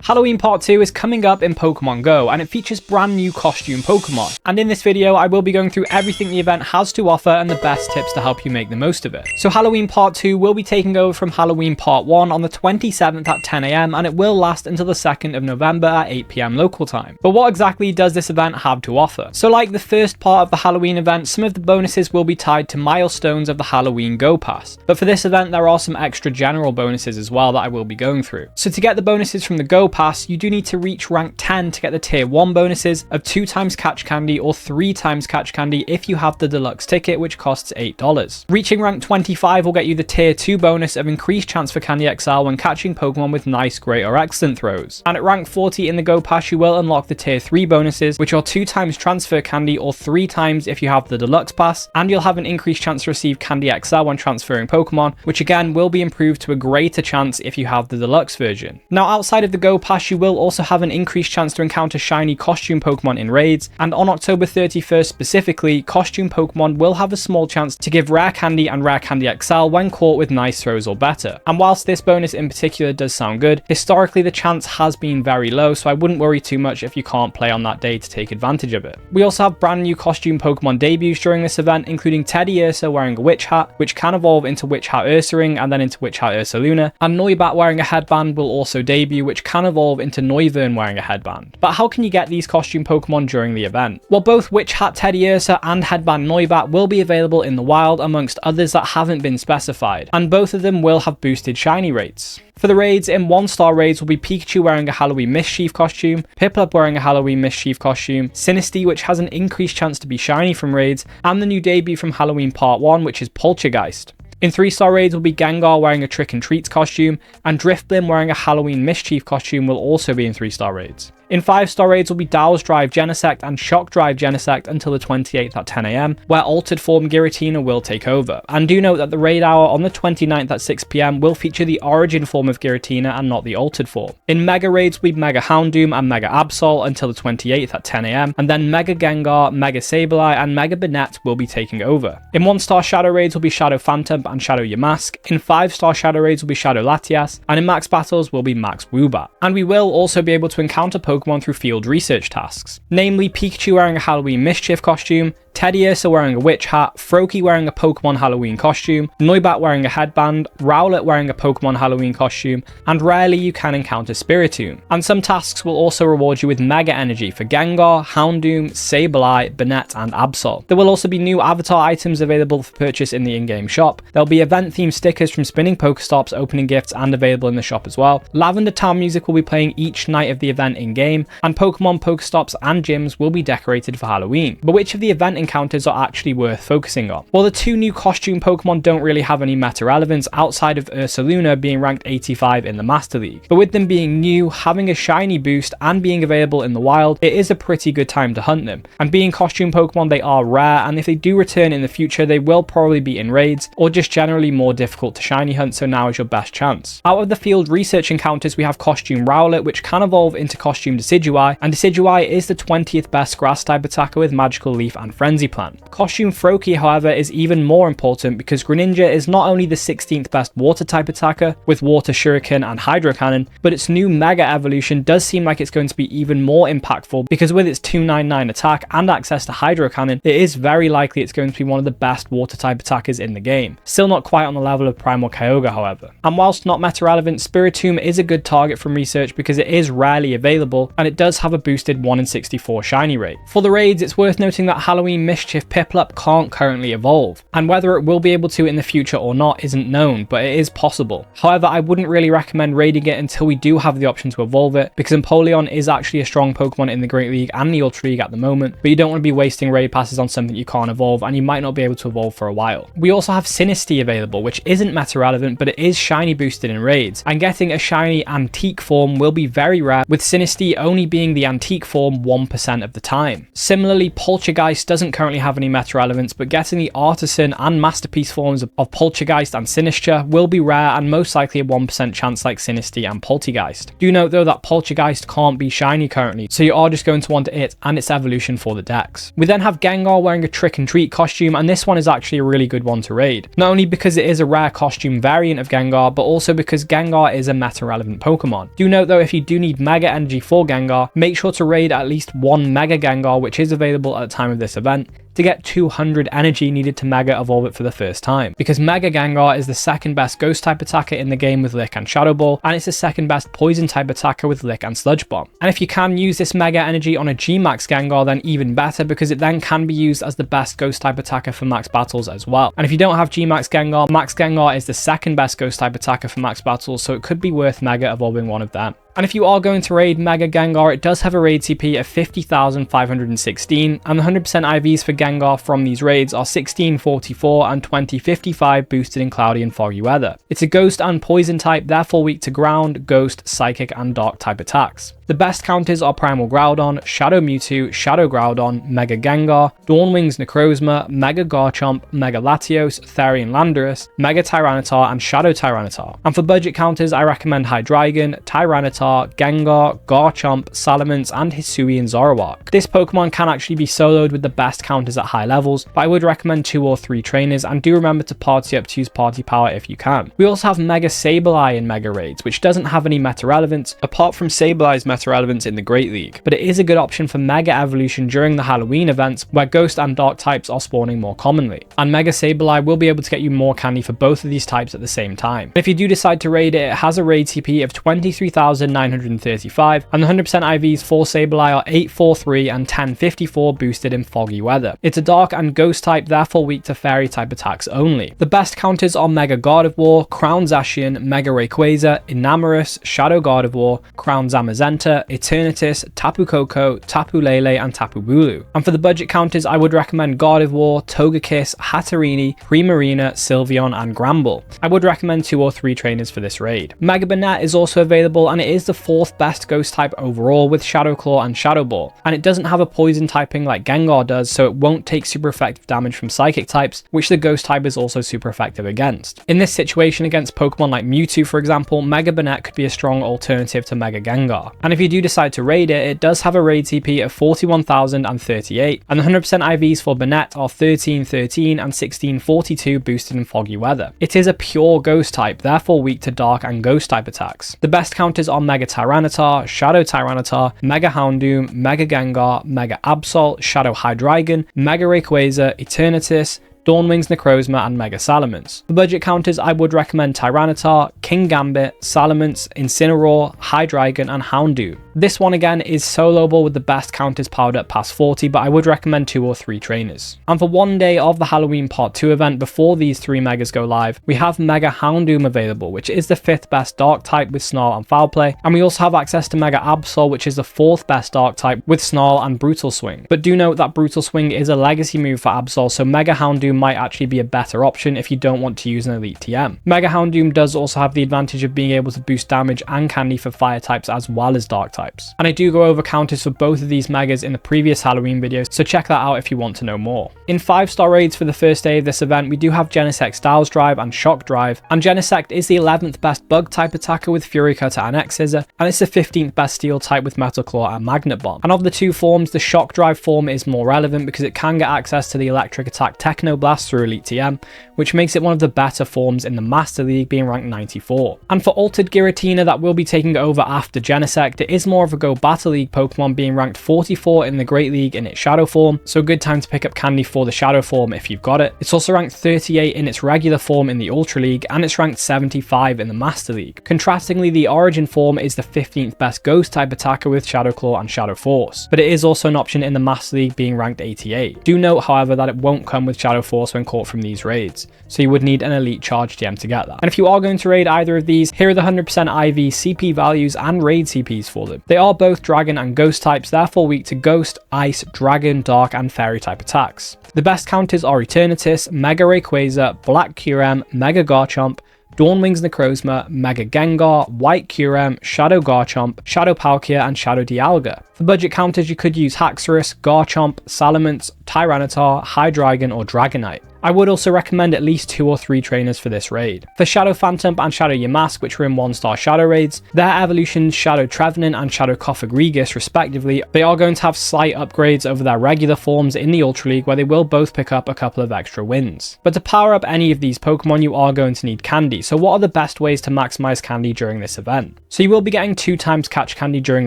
Halloween Part 2 is coming up in Pokemon Go, and it features brand new costume Pokemon. And in this video, I will be going through everything the event has to offer and the best tips to help you make the most of it. So Halloween Part 2 will be taking over from Halloween Part 1 on the 27th at 10 AM, and it will last until the 2nd of November at 8 PM local time. But what exactly does this event have to offer? So like the first part of the Halloween event, some of the bonuses will be tied to milestones of the Halloween Go Pass. But for this event, there are some extra general bonuses as well that I will be going through. So to get the bonuses from the Go Pass, you do need to reach rank 10 to get the tier 1 bonuses of 2 times catch candy or 3 times catch candy if you have the deluxe ticket, which costs $8. Reaching rank 25 will get you the tier 2 bonus of increased chance for Candy XL when catching Pokemon with nice, great or excellent throws. And at rank 40 in the Go Pass, you will unlock the tier 3 bonuses, which are 2 times transfer candy or 3 times if you have the deluxe pass, and you'll have an increased chance to receive Candy XL when transferring Pokemon, which again will be improved to a greater chance if you have the deluxe version. Now outside of the Go Pass, you will also have an increased chance to encounter shiny costume Pokemon in raids, and on October 31st specifically, costume Pokemon will have a small chance to give rare candy and rare Candy XL when caught with nice throws or better. And whilst this bonus in particular does sound good, historically the chance has been very low, so I wouldn't worry too much if you can't play on that day to take advantage of it. We also have brand new costume Pokemon debuts during this event, including Teddy Ursa wearing a witch hat, which can evolve into Witch Hat Ursaring and then into Witch Hat Ursaluna, and Noibat wearing a headband will also debut, which can evolve into Noivern wearing a headband. But how can you get these costume Pokemon during the event? Well, both Witch Hat Teddy Ursa and Headband Noibat will be available in the wild amongst others that haven't been specified, and both of them will have boosted shiny rates. For the raids, in 1-star raids will be Pikachu wearing a Halloween Mischief costume, Piplup wearing a Halloween Mischief costume, Sinistea, which has an increased chance to be shiny from raids, and the new debut from Halloween Part 1, which is Poltergeist. In 3-star raids will be Gengar wearing a Trick and Treats costume, and Drifblim wearing a Halloween Mischief costume will also be in 3-star raids. In 5-star raids will be Dow's Drive Genesect and Shock Drive Genesect until the 28th at 10 AM, where Altered Form Giratina will take over. And do note that the raid hour on the 29th at 6 PM will feature the origin form of Giratina and not the altered form. In Mega raids will be Mega Houndoom and Mega Absol until the 28th at 10 AM, and then Mega Gengar, Mega Sableye and Mega Banette will be taking over. In 1-star Shadow raids will be Shadow Phantom and Shadow Yamask, in 5-star Shadow raids will be Shadow Latias, and in Max battles will be Max Woobat. And we will also be able to encounter Pokemon through field research tasks, namely Pikachu wearing a Halloween Mischief costume, Teddy Ursa wearing a witch hat, Froakie wearing a Pokemon Halloween costume, Noibat wearing a headband, Rowlet wearing a Pokemon Halloween costume, and rarely you can encounter Spiritomb. And some tasks will also reward you with Mega Energy for Gengar, Houndoom, Sableye, Banette, and Absol. There will also be new avatar items available for purchase in the in-game shop. There'll be event-themed stickers from spinning Pokestops, opening gifts, and available in the shop as well. Lavender Town music will be playing each night of the event in-game, and Pokemon Pokestops and gyms will be decorated for Halloween. But which of the event encounters are actually worth focusing on? Well, the 2 new costume Pokemon don't really have any meta relevance outside of Ursaluna being ranked 85 in the Master League. But with them being new, having a shiny boost, and being available in the wild, it is a pretty good time to hunt them. And being costume Pokemon, they are rare, and if they do return in the future, they will probably be in raids, or just generally more difficult to shiny hunt, so now is your best chance. Out of the field research encounters, we have costume Rowlet, which can evolve into costume Decidueye, and Decidueye is the 20th best grass type attacker with Magical Leaf and Frenzy Plant. Costume Froakie, however, is even more important because Greninja is not only the 16th best water type attacker with Water Shuriken and Hydro Cannon, but its new Mega evolution does seem like it's going to be even more impactful because with its 299 attack and access to Hydro Cannon, it is very likely it's going to be one of the best water type attackers in the game. Still not quite on the level of Primal Kyogre, however. And whilst not meta relevant, Spiritomb is a good target from research because it is rarely available and it does have a boosted 1 in 64 shiny rate. For the raids, it's worth noting that Halloween Mischief Piplup can't currently evolve, and whether it will be able to in the future or not isn't known, but it is possible. However, I wouldn't really recommend raiding it until we do have the option to evolve it, because Empoleon is actually a strong Pokemon in the Great League and the Ultra League at the moment, but you don't want to be wasting raid passes on something you can't evolve, and you might not be able to evolve for a while. We also have Sinistea available, which isn't meta relevant, but it is shiny boosted in raids, and getting a shiny antique form will be very rare, with Sinistea only being the antique form 1% of the time. Similarly, Poltergeist doesn't doesn't currently have any meta relevance, but getting the Artisan and Masterpiece forms of Poltergeist and Sinistra will be rare and most likely a 1% chance like Sinistea and Poltergeist. Do note though that Poltergeist can't be shiny currently, so you are just going to want it and its evolution for the dex. We then have Gengar wearing a Trick and Treat costume, and this one is actually a really good one to raid. Not only because it is a rare costume variant of Gengar, but also because Gengar is a meta relevant Pokemon. Do note though, if you do need Mega Energy for Gengar, make sure to raid at least one Mega Gengar, which is available at the time of this event, to get 200 energy needed to Mega Evolve it for the first time. Because Mega Gengar is the second best Ghost type attacker in the game with Lick and Shadow Ball, and it's the second best Poison type attacker with Lick and Sludge Bomb. And if you can use this Mega Energy on a G-Max Gengar, then even better, because it then can be used as the best Ghost type attacker for Max Battles as well. And if you don't have G-Max Gengar, Max Gengar is the second best Ghost type attacker for Max Battles, so it could be worth Mega Evolving one of them. And if you are going to raid Mega Gengar, it does have a raid CP of 50,516, and the 100% IVs for Gengar from these raids are 1644 and 2055 boosted in cloudy and foggy weather. It's a Ghost and Poison type, therefore weak to Ground, Ghost, Psychic and Dark type attacks. The best counters are Primal Groudon, Shadow Mewtwo, Shadow Groudon, Mega Gengar, Dawnwings Necrozma, Mega Garchomp, Mega Latios, Therian Landorus, Mega Tyranitar and Shadow Tyranitar. And for budget counters, I recommend Hydreigon, Tyranitar, Gengar, Garchomp, Salamence and Hisui and Zoroark. This Pokemon can actually be soloed with the best counters at high levels, but I would recommend 2 or 3 trainers, and do remember to party up to use party power if you can. We also have Mega Sableye in Mega Raids, which doesn't have any meta relevance, apart from Sableye's meta relevance in the Great League, but it is a good option for Mega Evolution during the Halloween events where Ghost and Dark types are spawning more commonly. And Mega Sableye will be able to get you more candy for both of these types at the same time. If you do decide to raid it, it has a raid CP of 23,935, and the 100% IVs for Sableye are 843 and 1054 boosted in foggy weather. It's a Dark and Ghost type, therefore weak to Fairy type attacks only. The best counters are Mega Gardevoir, Crown Zacian, Mega Rayquaza, Enamorus, Shadow Gardevoir, Crown Zamazenta, Eternatus, Tapu Koko, Tapu Lele and Tapu Bulu. And for the budget counters, I would recommend Gardevoir, Togekiss, Hatterene, Primarina, Sylveon and Gramble. I would recommend 2 or 3 trainers for this raid. Mega Banette is also available, and it is the 4th best Ghost type overall with Shadow Claw and Shadow Ball, and it doesn't have a poison typing like Gengar does, so it won't take super effective damage from psychic types, which the Ghost type is also super effective against. In this situation against Pokemon like Mewtwo for example, Mega Banette could be a strong alternative to Mega Gengar. And if you do decide to raid it, it does have a raid CP of 41,038, and the 100% IVs for Banette are 1313 and 1642 boosted in foggy weather. It is a pure Ghost type, therefore weak to Dark and Ghost type attacks. The best counters are Mega Tyranitar, Shadow Tyranitar, Mega Houndoom, Mega Gengar, Mega Absol, Shadow Hydreigon, Mega Rayquaza, Eternatus, Dawnwings Necrozma and Mega Salamence. For budget counters, I would recommend Tyranitar, King Gambit, Salamence, Incineroar, Hydreigon and Houndoom. This one again is soloable with the best counters powered up past 40, but I would recommend 2 or 3 trainers. And for one day of the Halloween Part 2 event before these 3 Megas go live, we have Mega Houndoom available, which is the 5th best Dark type with Snarl and Foul Play, and we also have access to Mega Absol, which is the 4th best Dark type with Snarl and Brutal Swing. But do note that Brutal Swing is a legacy move for Absol, so Mega Houndoom might actually be a better option if you don't want to use an Elite TM. Mega Houndoom does also have the advantage of being able to boost damage and candy for Fire types as well as Dark types. And I do go over counters for both of these Megas in the previous Halloween videos, so check that out if you want to know more. In 5-star raids for the first day of this event, we do have Genesect Styles Drive and Shock Drive, and Genesect is the 11th best Bug type attacker with Fury Cutter and X-Scissor, and it's the 15th best Steel type with Metal Claw and Magnet Bomb. And of the 2 forms, the Shock Drive form is more relevant because it can get access to the Electric Attack Techno Blast through Elite TM, which makes it one of the better forms in the Master League, being ranked 94. And for Altered Giratina, that will be taking over after Genesect, it is more of a Go Battle League Pokemon, being ranked 44 in the Great League in its Shadow form, so a good time to pick up candy for the Shadow form if you've got it. It's also ranked 38 in its regular form in the Ultra League, and it's ranked 75 in the Master League. Contrastingly, the Origin form is the 15th best Ghost type attacker with Shadow Claw and Shadow Force, but it is also an option in the Master League, being ranked 88. Do note, however, that it won't come with Shadow Force when caught from these raids, so you would need an Elite Charge TM to get that. And if you are going to raid either of these, here are the 100% IV CP values and raid CPs for them. They are both Dragon and Ghost types, therefore weak to Ghost, Ice, Dragon, Dark and Fairy type attacks. The best counters are Eternatus, Mega Rayquaza, Black Kyurem, Mega Garchomp, Dawnwing's Necrozma, Mega Gengar, White Kyurem, Shadow Garchomp, Shadow Palkia, and Shadow Dialga. For budget counters, you could use Haxorus, Garchomp, Salamence, Tyranitar, Hydreigon, or Dragonite. I would also recommend at least 2 or 3 trainers for this raid. For Shadow Phantom and Shadow Yamask, which were in 1-star Shadow raids, their evolutions Shadow Trevenant and Shadow Cofagrigus respectively, they are going to have slight upgrades over their regular forms in the Ultra League, where they will both pick up a couple of extra wins. But to power up any of these Pokemon, you are going to need candy. So what are the best ways to maximize candy during this event? So you will be getting 2 times catch candy during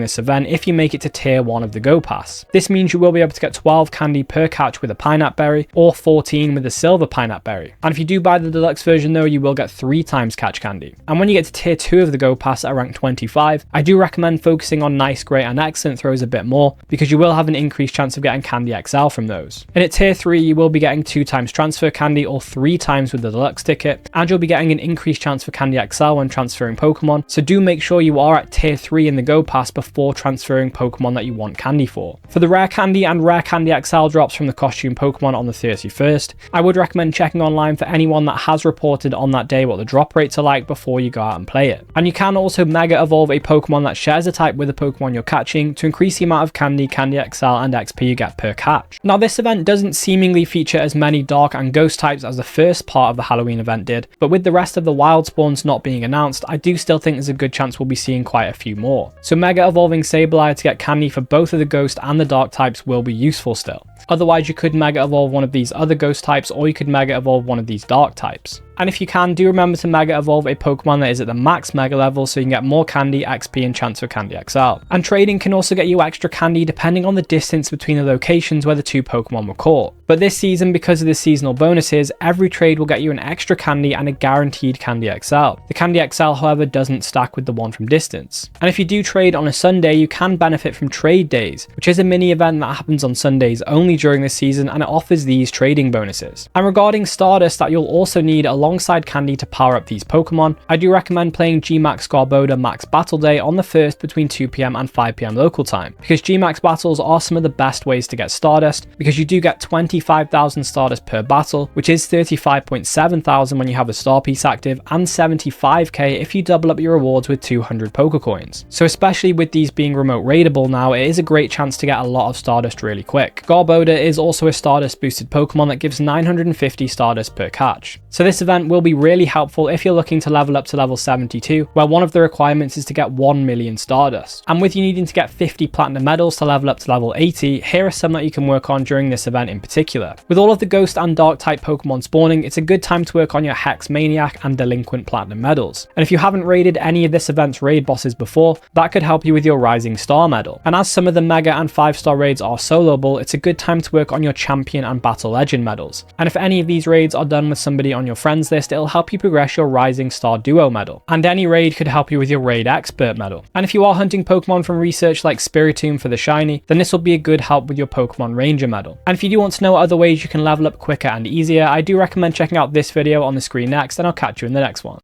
this event if you make it to tier 1 of the Go Pass. This means you will be able to get 12 candy per catch with a Pineapple Berry, or 14 with a Silver Pineapple Berry. And if you do buy the deluxe version though, you will get 3 times catch candy. And when you get to tier 2 of the Go Pass at rank 25, I do recommend focusing on Nice, Great, and Excellent throws a bit more, because you will have an increased chance of getting Candy XL from those. And at tier 3, you will be getting 2 times transfer candy, or 3 times with the deluxe ticket, and you'll be getting an increased chance for Candy XL when transferring Pokemon, so do make sure you are at tier 3 in the Go Pass before transferring Pokemon that you want candy for. For the Rare Candy and Rare Candy XL drops from the costume Pokemon on the 31st, I would recommend checking online for anyone that has reported on that day what the drop rates are like before you go out and play it. And you can also Mega Evolve a Pokemon that shares a type with a Pokemon you're catching to increase the amount of Candy, Candy XL, and XP you get per catch. Now this event doesn't seemingly feature as many Dark and Ghost types as the first part of the Halloween event did, but with the rest of the Wild Spawns not being announced, I do still think there's a good chance we'll be seeing quite a few more. So Mega Evolving Sableye to get Candy for both of the Ghost and the Dark types will be useful still. Otherwise, you could Mega Evolve one of these other Ghost types, or you could Mega Evolve one of these Dark types. And if you can, do remember to Mega Evolve a Pokemon that is at the max Mega level so you can get more Candy, XP, and chance for Candy XL. And trading can also get you extra Candy depending on the distance between the locations where the 2 Pokemon were caught. But this season, because of the seasonal bonuses, every trade will get you an extra Candy and a guaranteed Candy XL. The Candy XL, however, doesn't stack with the one from distance. And if you do trade on a Sunday, you can benefit from Trade Days, which is a mini event that happens on Sundays only during this season, and it offers these trading bonuses. And regarding Stardust that you'll also need alongside Candy to power up these Pokemon, I do recommend playing Gmax Garboda Max Battle Day on the 1st between 2 PM and 5 PM local time, because Gmax battles are some of the best ways to get Stardust, because you do get 25,000 Stardust per battle, which is 35.7 thousand when you have a star piece active, and 75k if you double up your rewards with 200 Pokecoins. So especially with these being remote raidable now, it is a great chance to get a lot of Stardust really quick. Garboda is also a Stardust boosted Pokemon that gives 950 Stardust per catch. So this event will be really helpful if you're looking to level up to level 72, where one of the requirements is to get 1 million Stardust. And with you needing to get 50 Platinum Medals to level up to level 80, here are some that you can work on during this event in particular. With all of the Ghost and Dark type Pokemon spawning, it's a good time to work on your Hex Maniac and Delinquent Platinum Medals. And if you haven't raided any of this event's raid bosses before, that could help you with your Rising Star medal. And as some of the Mega and 5-star raids are soloable, it's a good time to work on your Champion and Battle Legend medals. And if any of these raids are done with somebody on your friends list, it'll help you progress your Rising Star Duo medal. And any raid could help you with your Raid Expert medal. And if you are hunting Pokemon from research like Spiritomb for the shiny, then this will be a good help with your Pokemon Ranger medal. And if you do want to know other ways you can level up quicker and easier, I do recommend checking out this video on the screen next, and I'll catch you in the next one.